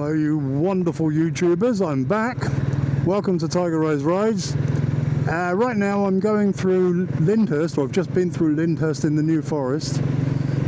Hello you wonderful YouTubers, I'm back. Welcome to Tiger Rose Rides. Right now I'm going through Lyndhurst, or I've just been through Lyndhurst in the New Forest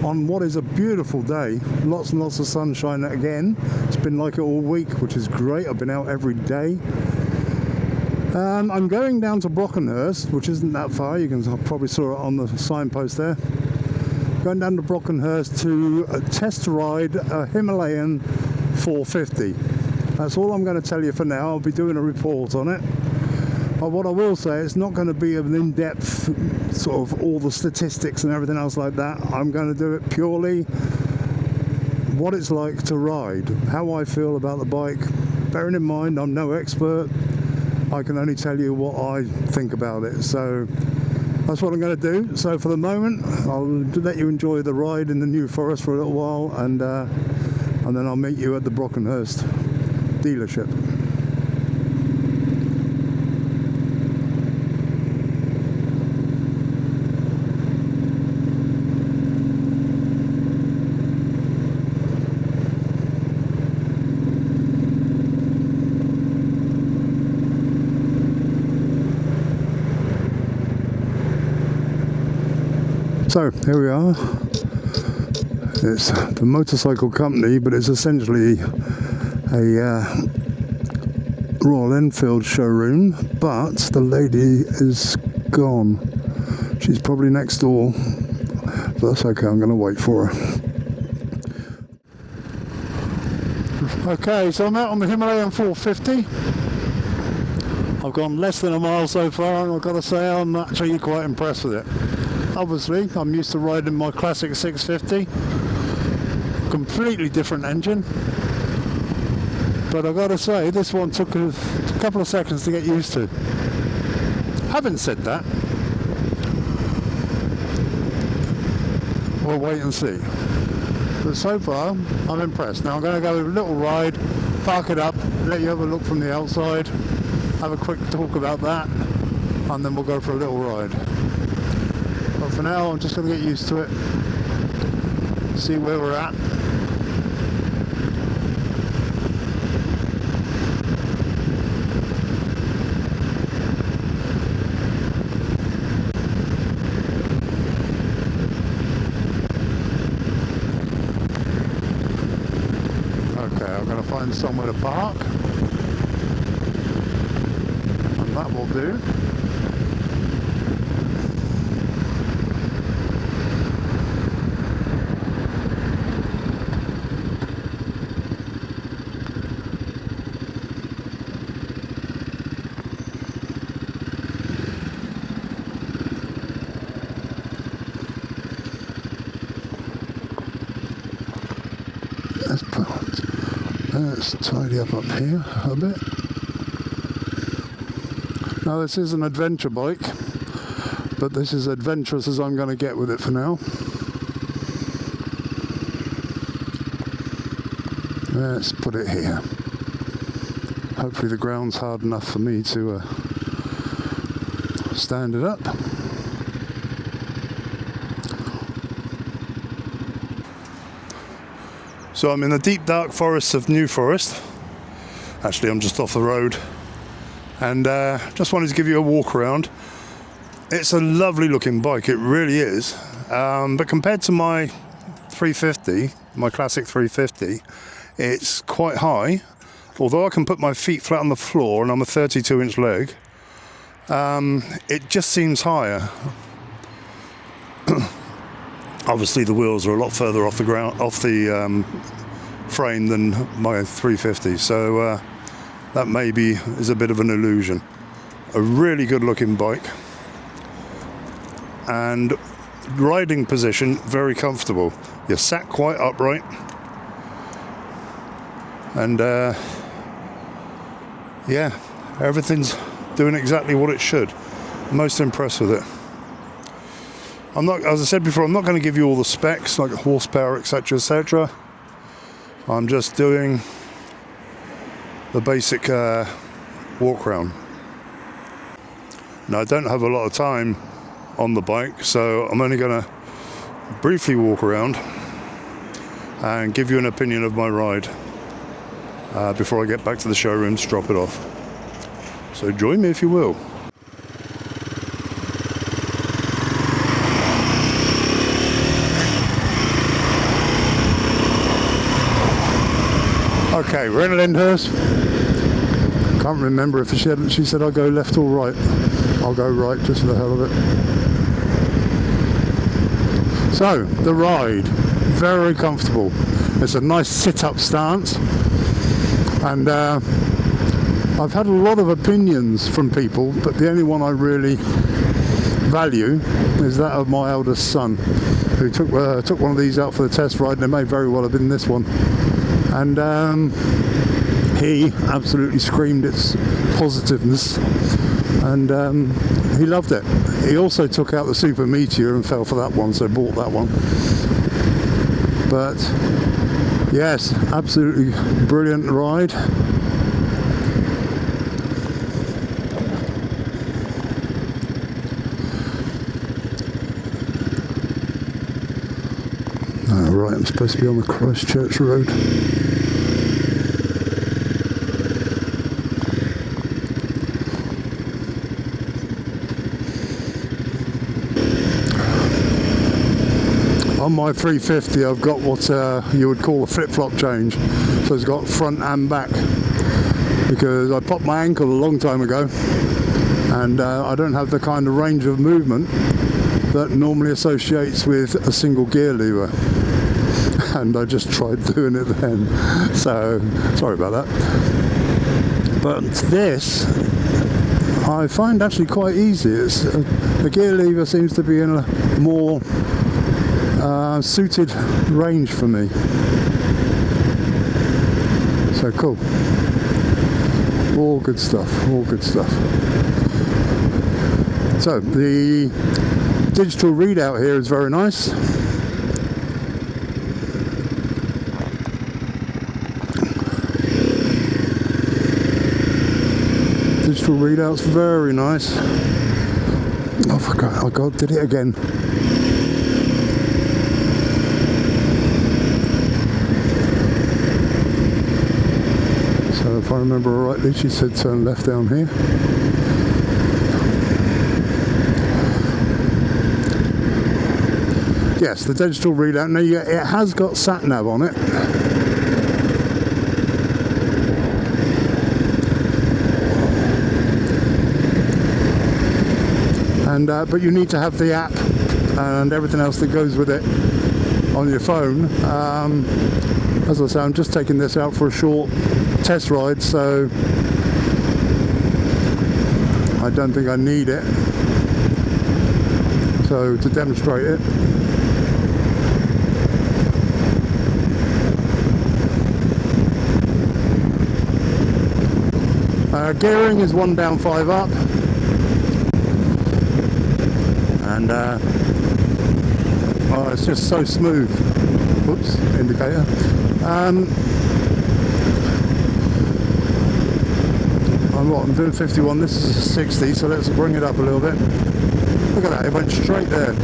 on what is a beautiful day. Lots and lots of sunshine again. It's been like it all week, which is great. I've been out every day. I'm going down to Brockenhurst, which isn't that far. You can probably saw it on the signpost there. Going down to Brockenhurst to test ride a Himalayan 450. That's all I'm going to tell you for now. I'll be doing a report on it. But what I will say, it's not going to be an in-depth sort of all the statistics and everything else like that. I'm going to do it purely what it's like to ride, how I feel about the bike. Bearing in mind, I'm no expert. I can only tell you what I think about it. So that's what I'm going to do. So for the moment, I'll let you enjoy the ride in the New Forest for a little while, and then I'll meet you at the Brockenhurst dealership. So here we are. It's the motorcycle company, but it's essentially a Royal Enfield showroom, but the lady is gone. She's probably next door, but that's okay, I'm going to wait for her. Okay, so I'm out on the Himalayan 450. I've gone less than a mile so far, and I've got to say I'm actually quite impressed with it. Obviously, I'm used to riding my classic 650, completely different engine, but I've got to say this one took a couple of seconds to get used to. Having said that, we'll wait and see. But so far, I'm impressed. Now I'm going to go a little ride, park it up, let you have a look from the outside, have a quick talk about that, and then we'll go for a little ride. But for now, I'm just going to get used to it, see where we're at. Okay, I'm going to find somewhere to park, and that will do. Let's tidy up here a bit. Now this is an adventure bike, but this is adventurous as I'm going to get with it for now. Let's put it here. Hopefully the ground's hard enough for me to stand it up. So I'm in the deep dark forests of New Forest. Actually, I'm just off the road, and just wanted to give you a walk around. It's a lovely looking bike, it really is. But compared to my 350, my classic 350, it's quite high. Although I can put my feet flat on the floor and I'm a 32-inch leg, it just seems higher. Obviously the wheels are a lot further off the ground, off the frame than my 350, so that maybe is a bit of an illusion. A really good looking bike, and riding position very comfortable. You're sat quite upright, and yeah, everything's doing exactly what it should. I'm most impressed with it. I'm not, as I said before, I'm not going to give you all the specs like horsepower, etc., etc. I'm just doing the basic walk around. Now I don't have a lot of time on the bike, so I'm only going to briefly walk around and give you an opinion of my ride. before I get back to the showroom to drop it off. So join me if you will. Okay, we're in Lyndhurst. Can't remember if she said I'll go left or right. I'll go right just for the hell of it. So, the ride, very comfortable. It's a nice sit-up stance, and I've had a lot of opinions from people, but the only one I really value is that of my eldest son, who took one of these out for the test ride, and it may very well have been this one. And he absolutely screamed its positiveness, and he loved it. He also took out the Super Meteor and fell for that one, so bought that one. But yes, absolutely brilliant ride. Oh, right, I'm supposed to be on the Christchurch Road. On my 350 I've got what you would call a flip-flop change, so it's got front and back, because I popped my ankle a long time ago, and I don't have the kind of range of movement that normally associates with a single gear lever, and I just tried doing it then, so sorry about that. But this I find actually quite easy. It's the gear lever seems to be in a more suited range for me, so cool. All good stuff, all good stuff. So the digital readout here is very nice. Digital readout's very nice. Oh God, did it again. So if I remember rightly, she said turn left down here. Yes, the digital readout. Now it has got sat nav on it. And but you need to have the app and everything else that goes with it on your phone. As I say, I'm just taking this out for a short test ride, so I don't think I need it. So to demonstrate it, gearing is 1 down 5 up, and oh, it's just so smooth. Oops, indicator. I'm doing 51, this is 60, so let's bring it up a little bit. Look at that, it went straight there,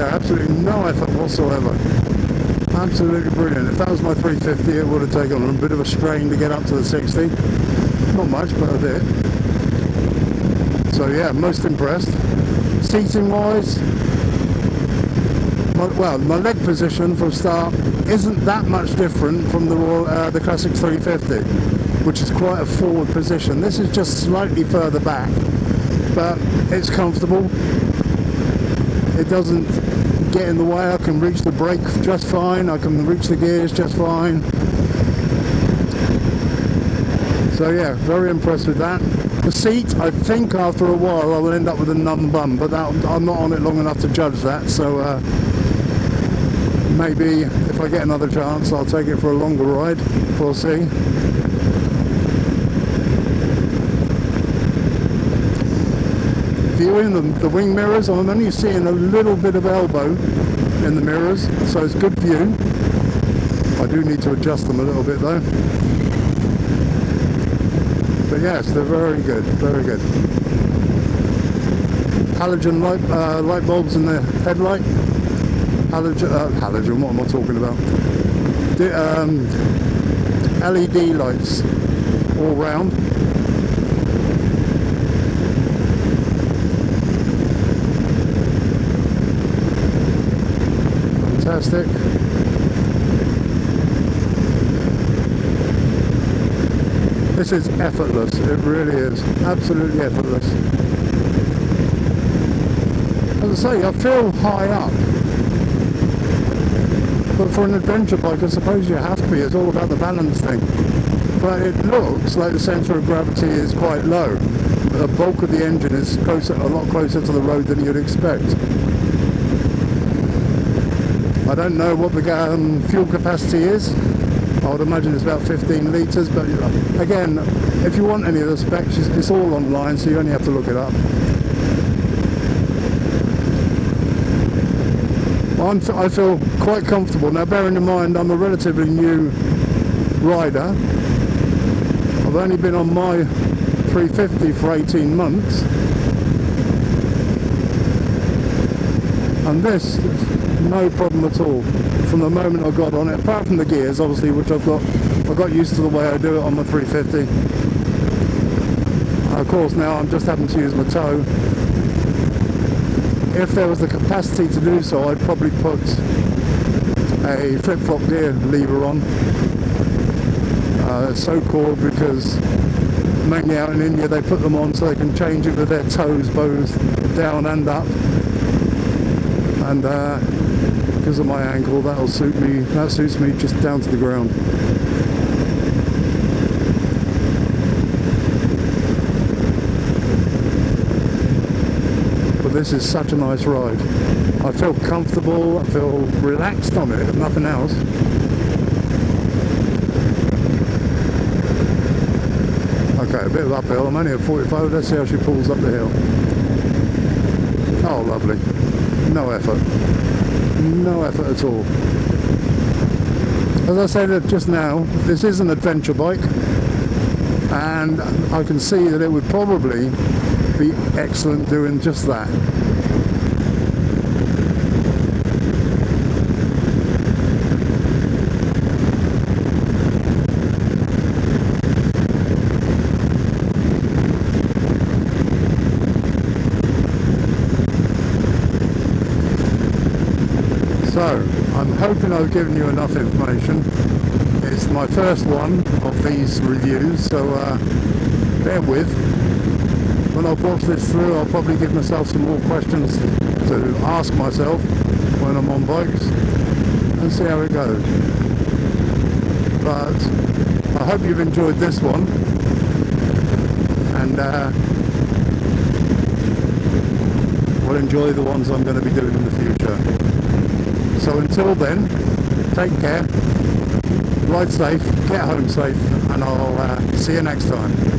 absolutely no effort whatsoever. Absolutely brilliant. If that was my 350, it would have taken a bit of a strain to get up to the 60. Not much, but a bit. So yeah, most impressed. Seating wise, my leg position from start isn't that much different from the Classic 350, which is quite a forward position. This is just slightly further back, but it's comfortable. It doesn't get in the way. I can reach the brake just fine. I can reach the gears just fine. So yeah, very impressed with that. The seat, I think after a while I will end up with a numb bum, but I'm not on it long enough to judge that, so maybe if I get another chance I'll take it for a longer ride. We'll see. Viewing the wing mirrors, I'm only seeing a little bit of elbow in the mirrors, so it's good view. I do need to adjust them a little bit though. But yes, they're very good, very good. Halogen light bulbs in the headlight. Halogen, what am I talking about? LED lights all round. Fantastic. This is effortless, it really is, absolutely effortless. As I say, I feel high up, but for an adventure bike I suppose you have to be, it's all about the balance thing. But it looks like the centre of gravity is quite low. The bulk of the engine is closer, a lot closer to the road than you'd expect. I don't know what the fuel capacity is. I would imagine it's about 15 litres, but again, if you want any of the specs, it's all online, so you only have to look it up. I feel quite comfortable. Now, bearing in mind I'm a relatively new rider. I've only been on my 350 for 18 months. And this, no problem at all from the moment I got on it, apart from the gears obviously, which I got used to the way I do it on my 350. Of course now I'm just having to use my toe. If there was the capacity to do so, I'd probably put a flip-flop gear lever on. It's so called because mainly out in India they put them on so they can change it with their toes both down and up. And because of my ankle, that suits me just down to the ground. But this is such a nice ride. I feel comfortable, I feel relaxed on it, if nothing else. Okay, a bit of uphill, I'm only at 45, let's see how she pulls up the hill. Oh, lovely. No effort. No effort at all. As I said just now, this is an adventure bike, and I can see that it would probably be excellent doing just that. So, I'm hoping I've given you enough information. It's my first one of these reviews, so bear with. When I've watched this through, I'll probably give myself some more questions to ask myself when I'm on bikes and see how it goes. But I hope you've enjoyed this one, and we'll enjoy the ones I'm going to be doing in the future. So until then, take care, ride safe, get home safe, and I'll see you next time.